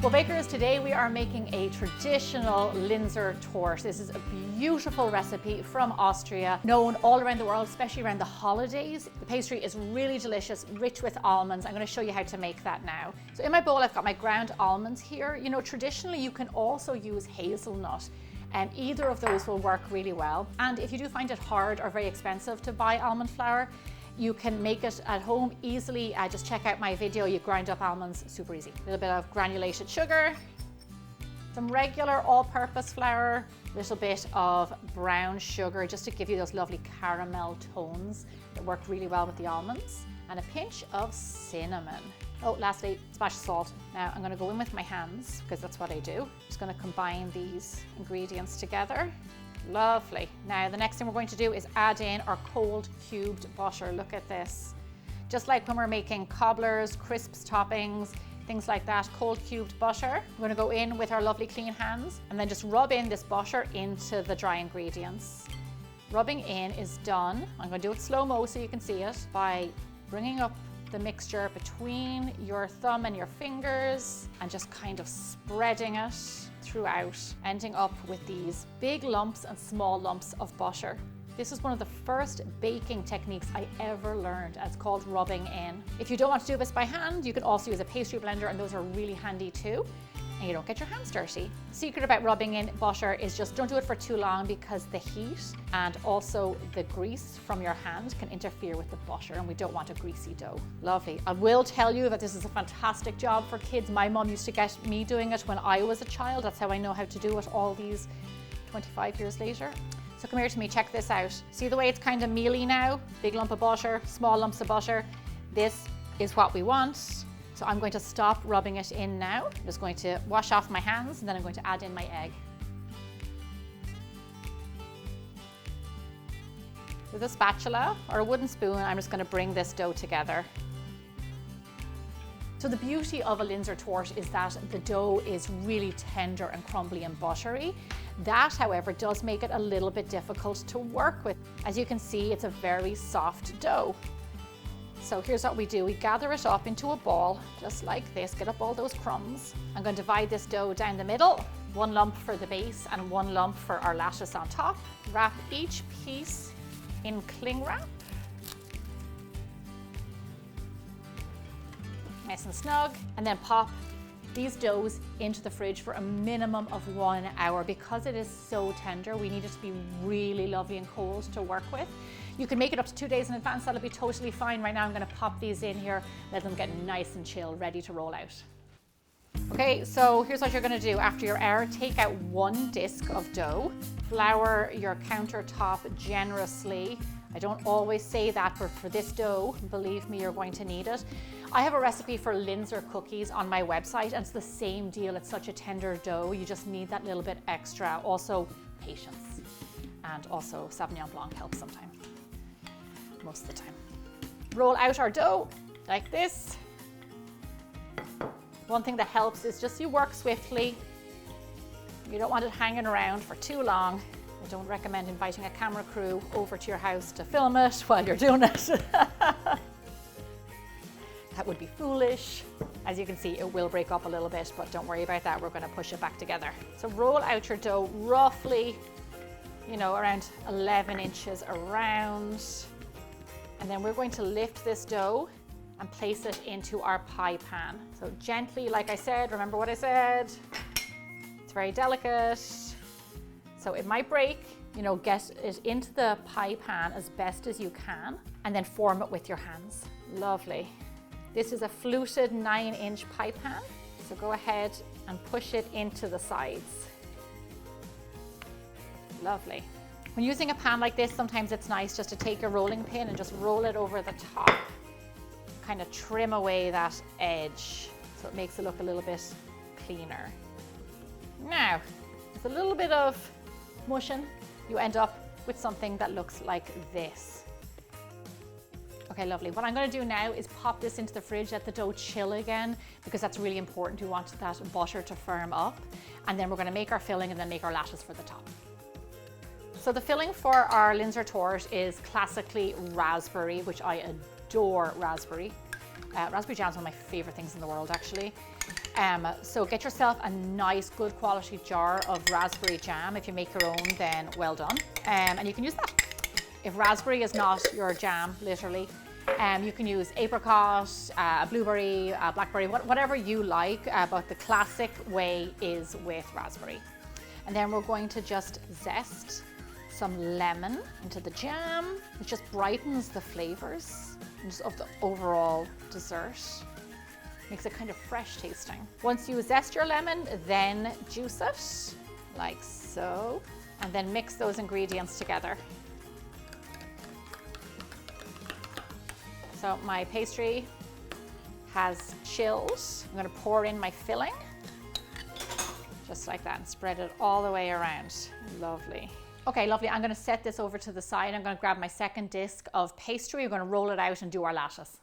Well, bakers, today we are making a traditional Linzer Torte. This is a beautiful recipe from Austria, known all around the world, especially around the holidays. The pastry is really delicious, rich with almonds. I'm going to show you how to make that now. So in my bowl, I've got my ground almonds here. You know, traditionally you can also use hazelnut, and either of those will work really well. And if you do find it hard or very expensive to buy almond flour, you can make it at home easily. Just check out my video. You grind up almonds, super easy. A little bit of granulated sugar, some regular all-purpose flour, a little bit of brown sugar just to give you those lovely caramel tones that work really well with the almonds, and a pinch of cinnamon. Oh, lastly, splash of salt. Now I'm going to go in with my hands because that's what I do. Just going to combine these ingredients together. Lovely. Now the next thing we're going to do is add in our cold cubed butter. Look at this. Just like when we're making cobblers, crisps, toppings, things like that, cold cubed butter. We're going to go in with our lovely clean hands and then just rub in this butter into the dry ingredients. Rubbing in is done. I'm going to do it slow-mo so you can see it by bringing up the mixture between your thumb and your fingers and just kind of spreading it throughout, ending up with these big lumps and small lumps of butter. This is one of the first baking techniques I ever learned, and it's called rubbing in. If you don't want to do this by hand, you can also use a pastry blender, and those are really handy too, and you don't get your hands dirty. The secret about rubbing in butter is just don't do it for too long, because the heat and also the grease from your hand can interfere with the butter, and we don't want a greasy dough. Lovely. I will tell you that this is a fantastic job for kids. My mom used to get me doing it when I was a child. That's how I know how to do it all these 25 years later. So come here to me, check this out. See the way it's kind of mealy now? Big lump of butter, small lumps of butter. This is what we want. So I'm going to stop rubbing it in now. I'm just going to wash off my hands, and then I'm going to add in my egg. With a spatula or a wooden spoon, I'm just going to bring this dough together. So the beauty of a Linzer Torte is that the dough is really tender and crumbly and buttery. That, however, does make it a little bit difficult to work with. As you can see, it's a very soft dough. So here's what we do. We gather it up into a ball, just like this, get up all those crumbs. I'm going to divide this dough down the middle, one lump for the base and one lump for our lattice on top. Wrap each piece in cling wrap. Nice and snug, and then pop these doughs into the fridge for a minimum of 1 hour. Because it is so tender, we need it to be really lovely and cold to work with. You can make it up to 2 days in advance, that'll be totally fine. Right now I'm going to pop these in here, let them get nice and chilled, ready to roll out. Okay, so here's what you're going to do. After your hour, take out 1 disc of dough, flour your countertop generously. I don't always say that, but for this dough, believe me, you're going to need it. I have a recipe for Linzer cookies on my website, and it's the same deal. It's such a tender dough. You just need that little bit extra. Also, patience. And also, Sauvignon Blanc helps sometimes. Most of the time. Roll out our dough like this. One thing that helps is just you work swiftly. You don't want it hanging around for too long. I don't recommend inviting a camera crew over to your house to film it while you're doing it. That would be foolish. As you can see, it will break up a little bit, but don't worry about that. We're going to push it back together. So roll out your dough roughly, you know, around 11 inches around. And then we're going to lift this dough and place it into our pie pan. So gently, like I said, remember what I said? It's very delicate. So it might break, you know, get it into the pie pan as best as you can, and then form it with your hands. Lovely. This is a fluted 9-inch pie pan. So go ahead and push it into the sides. Lovely. When using a pan like this, sometimes it's nice just to take a rolling pin and just roll it over the top. Kind of trim away that edge so it makes it look a little bit cleaner. Now, with a little bit of mushing, you end up with something that looks like this. Okay, lovely. What I'm going to do now is pop this into the fridge, let the dough chill again, because that's really important. We want that butter to firm up. And then we're going to make our filling and then make our lattice for the top. So the filling for our Linzer Torte is classically raspberry, which I adore raspberry. Raspberry jam is one of my favorite things in the world, actually. So get yourself a nice, good quality jar of raspberry jam. If you make your own, then well done. And you can use that. If raspberry is not your jam, literally, you can use apricot, blueberry, blackberry, whatever you like, but the classic way is with raspberry. And then we're going to just zest some lemon into the jam. It just brightens the flavors of the overall dessert. Makes it kind of fresh tasting. Once you zest your lemon, then juice it, like so, and then mix those ingredients together. So my pastry has chilled. I'm gonna pour in my filling, just like that, and spread it all the way around. Lovely. Okay, lovely. I'm gonna set this over to the side. I'm gonna grab my second disc of pastry. We're gonna roll it out and do our lattice.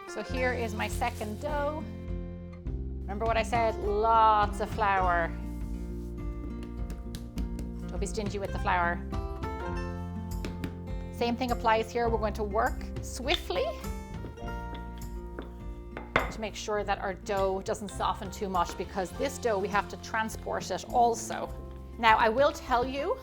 So here is my second dough. Remember what I said? Lots of flour. Don't be stingy with the flour. Same thing applies here. We're going to work swiftly to make sure that our dough doesn't soften too much, because this dough, we have to transport it also. Now, I will tell you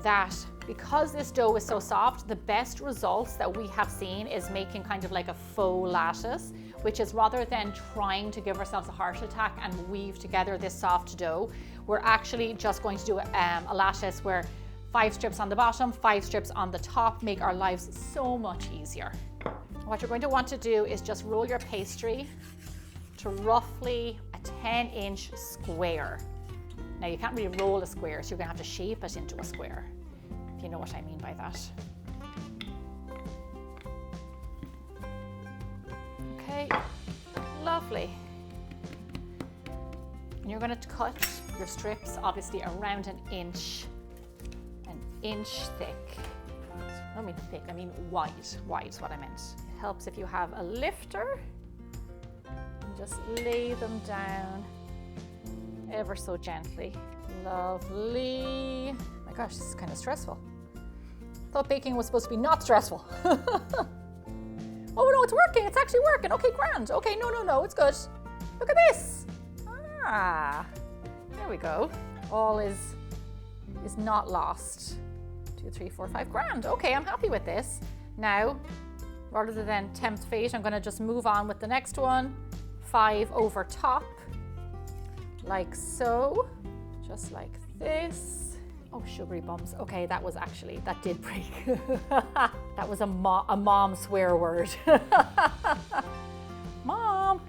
that because this dough is so soft, the best results that we have seen is making kind of like a faux lattice, which is rather than trying to give ourselves a heart attack and weave together this soft dough, we're actually just going to do a lattice where 5 strips on the bottom, 5 strips on the top, make our lives so much easier. What you're going to want to do is just roll your pastry to roughly a 10-inch square. Now you can't really roll a square, so you're gonna have to shape it into a square, if you know what I mean by that. Okay, lovely. And you're gonna cut your strips, obviously around an inch thick. I don't mean thick, I mean wide. Wide is what I meant. It helps if you have a lifter. And just lay them down ever so gently. Lovely. Oh my gosh, this is kind of stressful. I thought baking was supposed to be not stressful. Oh no, it's working. It's actually working. Okay, grand. Okay, no, it's good. Look at this. Ah, there we go. All is not lost. 2, 3, 4, 5, grand. Okay, I'm happy with this. Now, rather than tempt fate, I'm gonna just move on with the next one. 5 over top, like so, just like this. Oh, sugary bums. Okay, that did break. That was a mom swear word. Mom.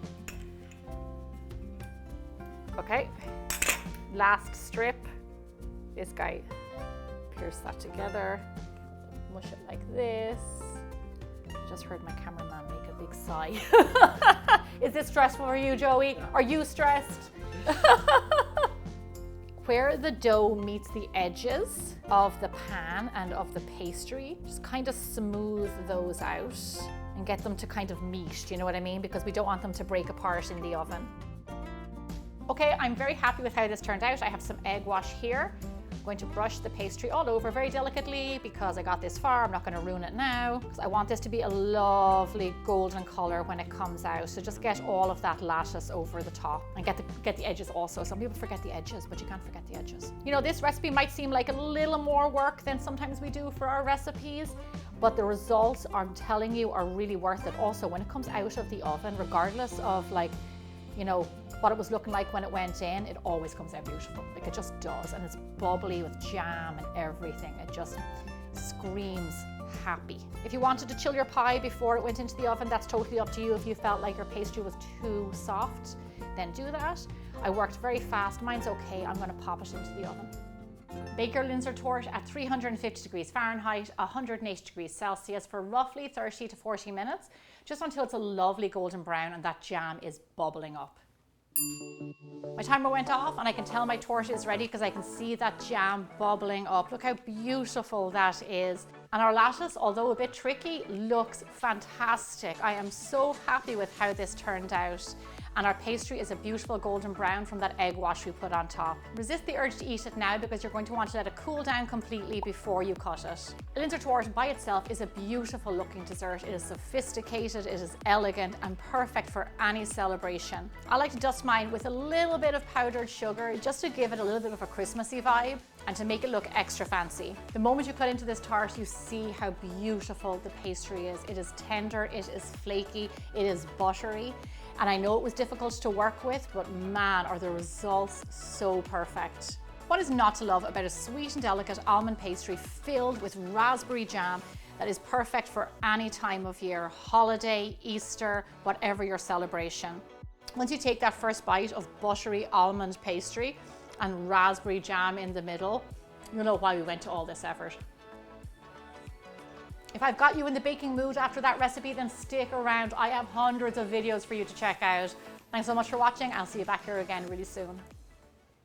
Okay, last strip. This guy, pierce that together, mush it like this. I just heard my cameraman make a big sigh. Is this stressful for you, Joey? Are you stressed? Where the dough meets the edges of the pan and of the pastry, just kind of smooth those out and get them to kind of meet, do you know what I mean? Because we don't want them to break apart in the oven. Okay, I'm very happy with how this turned out. I have some egg wash here. I'm going to brush the pastry all over very delicately because I got this far. I'm not going to ruin it now because I want this to be a lovely golden color when it comes out. So just get all of that lattice over the top and get the edges also. Some people forget the edges, but you can't forget the edges. You know, this recipe might seem like a little more work than sometimes we do for our recipes, but the results, I'm telling you, are really worth it. Also, when it comes out of the oven, regardless of what it was looking like when it went in, it always comes out beautiful. Like, it just does, and it's bubbly with jam and everything. It just screams happy. If you wanted to chill your pie before it went into the oven, that's totally up to you. If you felt like your pastry was too soft, then do that. I worked very fast. Mine's okay. I'm going to pop it into the oven. Bake your Linzer torte at 350 degrees Fahrenheit, 180 degrees Celsius for roughly 30 to 40 minutes, just until it's a lovely golden brown and that jam is bubbling up. My timer went off and I can tell my torte is ready because I can see that jam bubbling up. Look how beautiful that is. And our lattice, although a bit tricky, looks fantastic. I am so happy with how this turned out. and our pastry is a beautiful golden brown from that egg wash we put on top. Resist the urge to eat it now because you're going to want to let it cool down completely before you cut it. A Linzer Torte by itself is a beautiful looking dessert. It is sophisticated, it is elegant and perfect for any celebration. I like to dust mine with a little bit of powdered sugar just to give it a little bit of a Christmassy vibe and to make it look extra fancy. The moment you cut into this tart, you see how beautiful the pastry is. It is tender, it is flaky, it is buttery. And I know it was difficult to work with, but man, are the results so perfect. What is not to love about a sweet and delicate almond pastry filled with raspberry jam that is perfect for any time of year, holiday, Easter, whatever your celebration. Once you take that first bite of buttery almond pastry and raspberry jam in the middle, you'll know why we went to all this effort. If I've got you in the baking mood after that recipe, then stick around. I have hundreds of videos for you to check out. Thanks so much for watching. I'll see you back here again really soon.